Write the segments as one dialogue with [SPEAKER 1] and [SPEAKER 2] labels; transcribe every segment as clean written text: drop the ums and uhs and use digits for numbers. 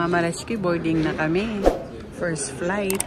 [SPEAKER 1] mga Marashki, boarding na kami. First flight.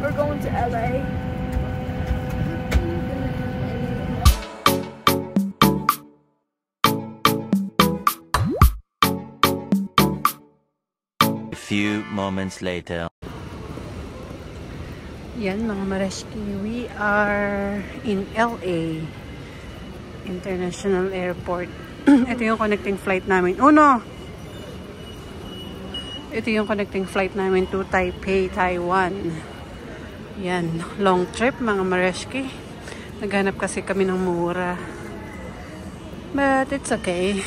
[SPEAKER 2] We're going to LA.
[SPEAKER 3] A few moments later.
[SPEAKER 1] Yan mga Marashki, we are in LA International Airport. Ito yung connecting flight namin. Ito yung connecting flight namin to Taipei, Taiwan. Yan, long trip mga Marashki. Naghanap kasi kami ng mura. But it's okay.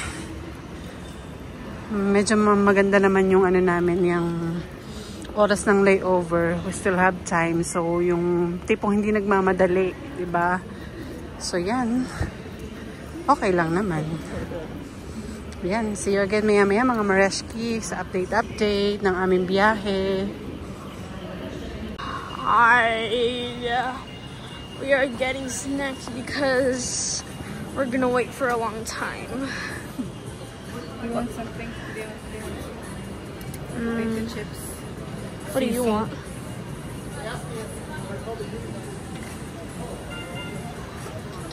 [SPEAKER 1] Medyo maganda naman yung ano namin, yung oras ng layover. We still have time. So, yung tipong hindi nagmamadali, diba? So, yan. Okay lang naman. Yan, see you again maya-maya mga Marashki sa update ng aming biyahe.
[SPEAKER 2] We are getting snacks because we're gonna wait for a long time.
[SPEAKER 1] You want something? Potato chips.
[SPEAKER 2] What do you want?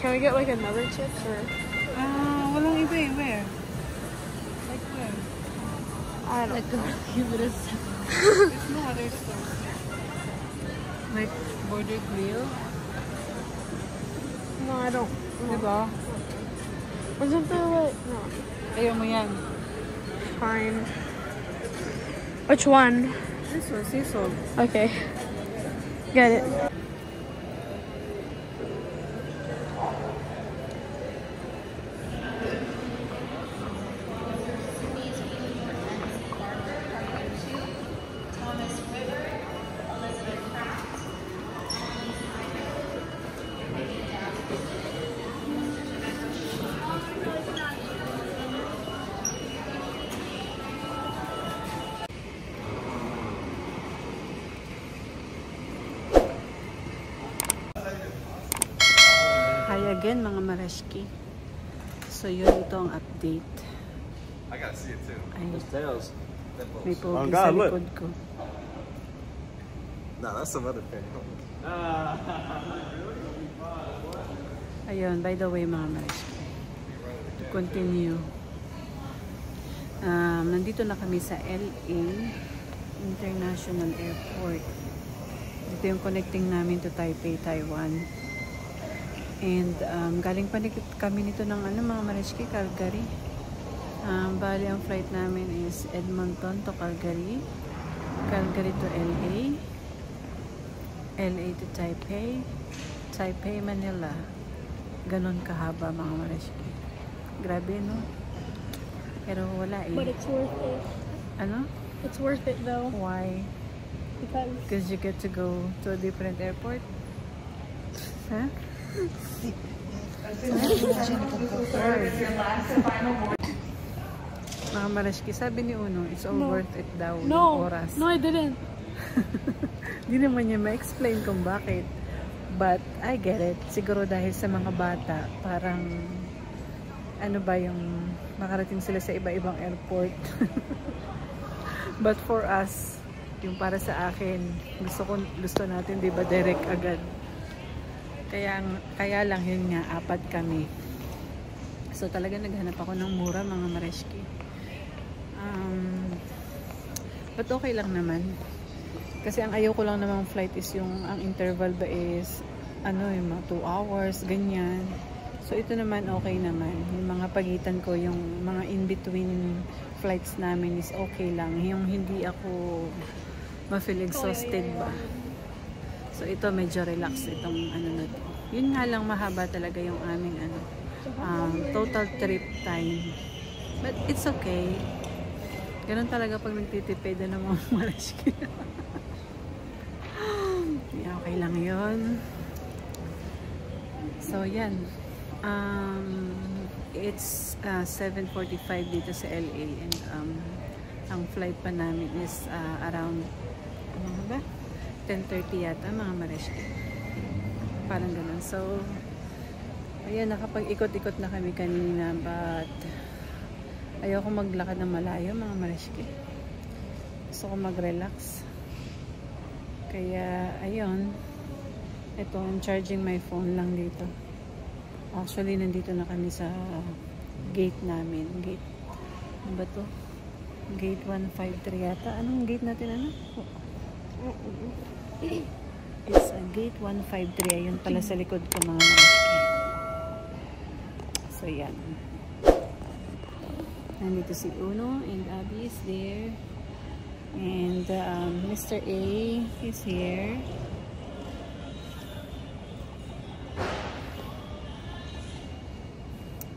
[SPEAKER 2] Can we get like another chips or?
[SPEAKER 1] Walang iba eh. Where? Like where?
[SPEAKER 2] I don't know.
[SPEAKER 1] There's no other store. Like Border Grill?
[SPEAKER 2] No, I don't.
[SPEAKER 1] Diba?
[SPEAKER 2] Wasn't there like no?
[SPEAKER 1] Ayaw mo yan.
[SPEAKER 2] Fine. Which one?
[SPEAKER 1] This one, sea salt.
[SPEAKER 2] Okay. Get it.
[SPEAKER 1] Hi again mga Marashki. So yun, ito ang update.
[SPEAKER 4] I gotta see it too.
[SPEAKER 1] Ay,
[SPEAKER 4] Tails.
[SPEAKER 1] may pogi
[SPEAKER 4] Oh,
[SPEAKER 1] sa
[SPEAKER 4] God, look.
[SPEAKER 1] likod ko.
[SPEAKER 4] Nah, that's some other thing.
[SPEAKER 1] Ayun, by the way mga Marashki, to continue, nandito na kami sa LA International Airport. Dito yung connecting namin to Taipei, Taiwan. And galing pa kami nito ng mga Marashki, Calgary. Bali ang flight namin is Edmonton to Calgary, Calgary to LA, LA to Taipei, Taipei, Manila. Ganon kahaba mga Marashki. Grabe, no? Pero wala eh.
[SPEAKER 2] But it's worth it.
[SPEAKER 1] Ano?
[SPEAKER 2] It's worth it though.
[SPEAKER 1] Why? Because you get to go to a different airport? Huh? Mga Marashki, sabi ni Uno, it's all worth it daw.
[SPEAKER 2] No,
[SPEAKER 1] Oras.
[SPEAKER 2] no, I didn't.
[SPEAKER 1] Di naman niya ma-explain kung bakit. But, I get it. Siguro dahil sa mga bata, parang, ano ba yung makarating sila sa iba-ibang airport. But for us, yung para sa akin, gusto natin, di ba, direct agad. Kaya lang yun nga, 4 kami. So talaga naghanap ako ng mura mga Marashki. But okay lang naman. Kasi ang ayaw ko lang namang flight is yung ang interval ba is yung mga 2 hours, ganyan. So ito naman okay naman. Yung mga pagitan ko, yung mga in-between flights namin is okay lang. Yung hindi ako ma-feel exhausted ba. So ito medyo relax itong na to. Yun nga lang mahaba talaga yung aming total trip time. But it's okay. Ganun talaga pag nagtitipid na mga Marashki. Yeah, okay lang yun. So, yan. It's 7:45 dito sa LA and ang flight pa namin is around 10:30 yata mga Marashki. Parang ganun. So, ayan, nakapag-ikot-ikot na kami kanina but ayoko maglakad ng malayo mga Marashki. Gusto ko mag-relax. Kaya, ayun. Ito, I'm charging my phone lang dito. Actually, nandito na kami sa gate namin. Gate, ano ba to? Gate 153 yata. Anong gate natin, ano? It's a gate 153. Ayun pala sa likod ko mga Marashki. So, yan. Nandito si Uno and Abby is there. And Mr. A is here.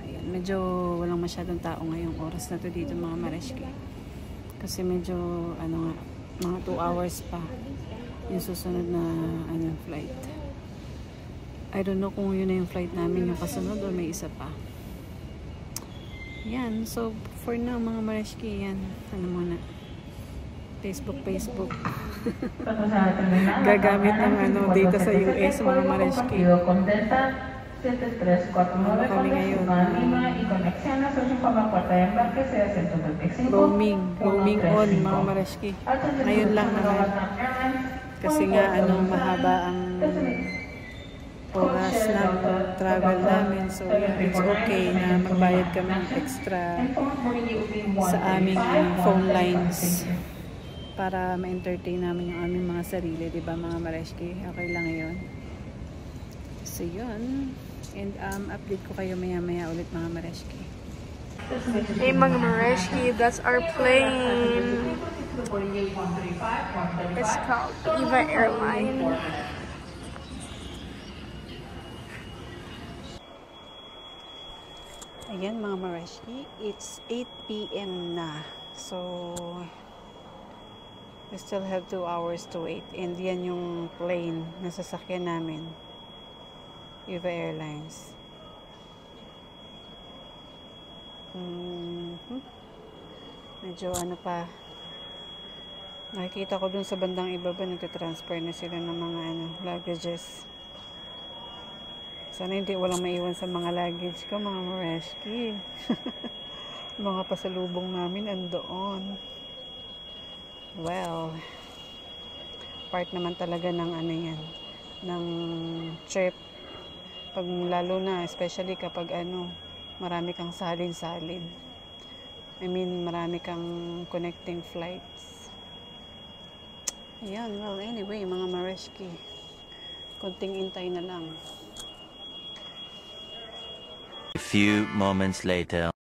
[SPEAKER 1] Ayan, medyo walang masyadong tao ngayong oras na to dito mga Marashki. Kasi medyo ano nga, mga 2 hours pa yung susunod na flight. I don't know kung yun na yung flight namin yung kasunod o may isa pa. Yan, so for now mga Marashki, yan, ano muna, Facebook. Gagamit ng data sa US mga Marashki. Ano kami ngayon? Roaming on mga Marashki. Ngayon lang naman. Kasi nga mahaba ang oras ng travel namin. So yeah, it's okay na magbayad kami ng extra sa aming phone lines para ma-entertain namin yung aming mga sarili, diba mga Marashki? Okay lang yun. So yun. And update ko kayo maya-maya ulit mga Marashki.
[SPEAKER 2] Hey mga Marashki, that's our plane. It's called Eva Airline.
[SPEAKER 1] Ayan mga Marashki, it's 8 PM na. So we still have 2 hours to wait. And yan yung plane na sasakyan namin. Eva Airlines. Medyo pa. Nakikita ko dun sa bandang ibaba, nagtatransfer na sila ng mga luggages. Sana hindi walang maiwan sa mga luggage ko, mga Marashki. Mga pasalubong namin andoon. Well, part naman talaga ng yan, ng trip. Pag lalo na, especially kapag marami kang salin-salin. I mean, marami kang connecting flights. Ayan, well, anyway, mga Marashki, konting intay na lang.
[SPEAKER 3] A few moments later.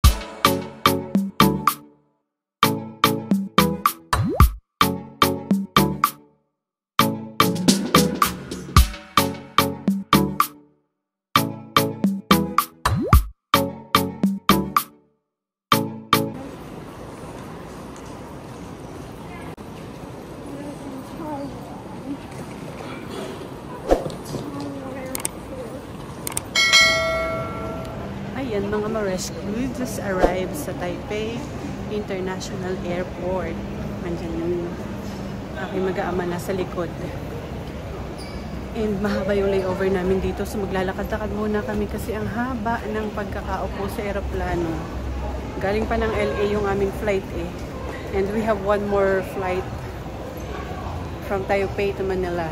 [SPEAKER 1] Ayan mga Marashki, we just arrived sa Taipei International Airport. Nandiyan yung aking mag-aama na sa likod. And mahaba yung layover namin dito. So maglalakad-lakad muna kami kasi ang haba ng pagkakaupo sa aeroplano. Galing pa ng LA yung aming flight eh. And we have one more flight from Taipei to Manila.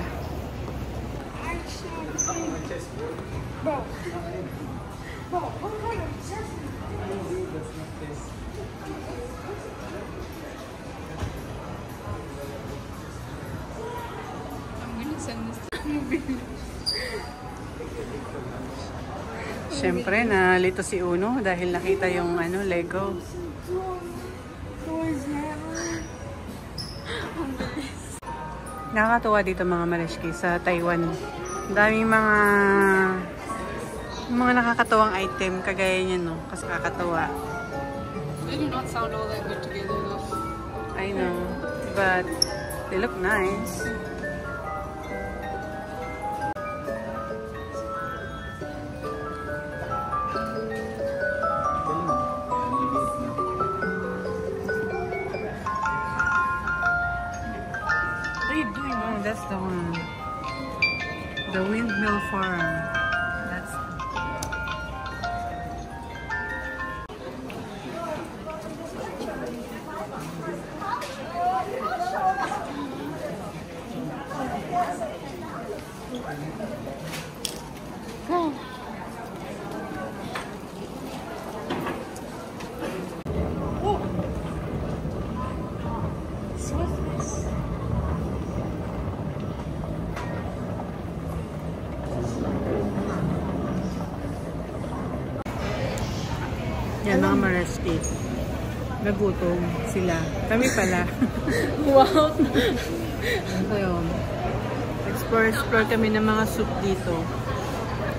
[SPEAKER 1] Siyempre, nalito si Uno dahil nakita yung Lego. Nakakatuwa dito mga Marashki sa Taiwan. Daming mga nakakatuwang item kagaya niyan, no? Kasi kakatuwa.
[SPEAKER 5] They do not sound all that good together though.
[SPEAKER 1] I know, but they look nice. What are you doing? Oh, that's the one. The Windmill Farm. That's yan mga Mareski. Nagutom sila. Kami pala.
[SPEAKER 2] Wow.
[SPEAKER 1] So yun. Explore kami ng mga soup dito.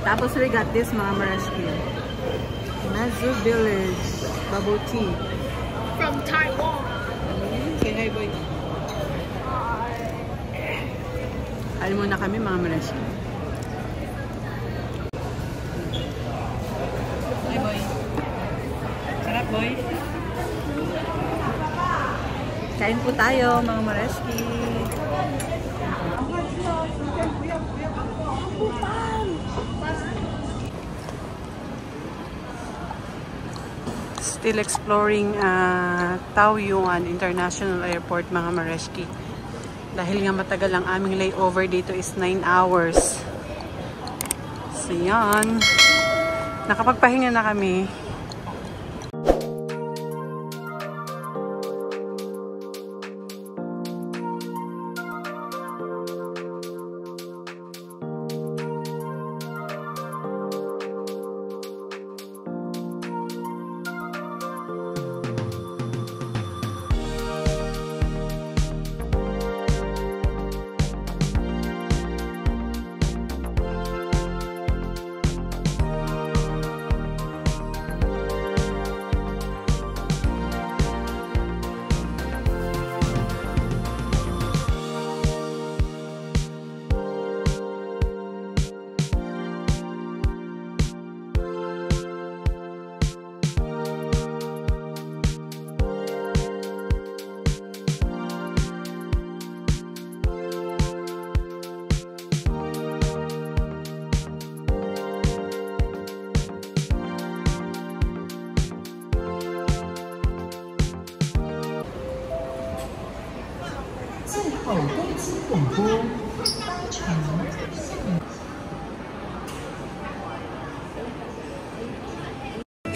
[SPEAKER 1] Tapos we got this mga Mareski. Mazu Village. Bubble tea.
[SPEAKER 2] From Taiwan.
[SPEAKER 1] Okay, hi boy. Alam muna kami mga Mareski. Hi boy. Sarap boy. Kain po tayo mga Mareski. Still exploring Taoyuan International Airport mga Mareski. Dahil nga matagal ang aming layover dito is 9 hours. So yan. Nakapagpahinga na kami.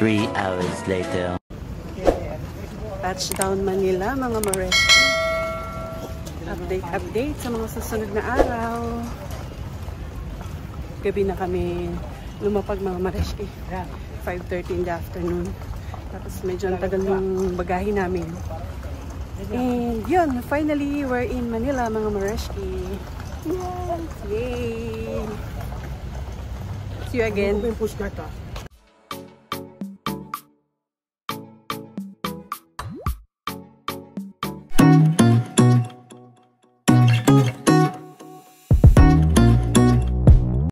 [SPEAKER 3] Three hours later.
[SPEAKER 1] Touchdown Manila mga Mareski. Update sa mga susunod na araw. Gabi na kami lumapag mga Mareski. 5:30 in the afternoon. Tapos medyo ang tagal ng bagahe namin. And yun, finally we're in Manila mga Mareski. Yay! See you again.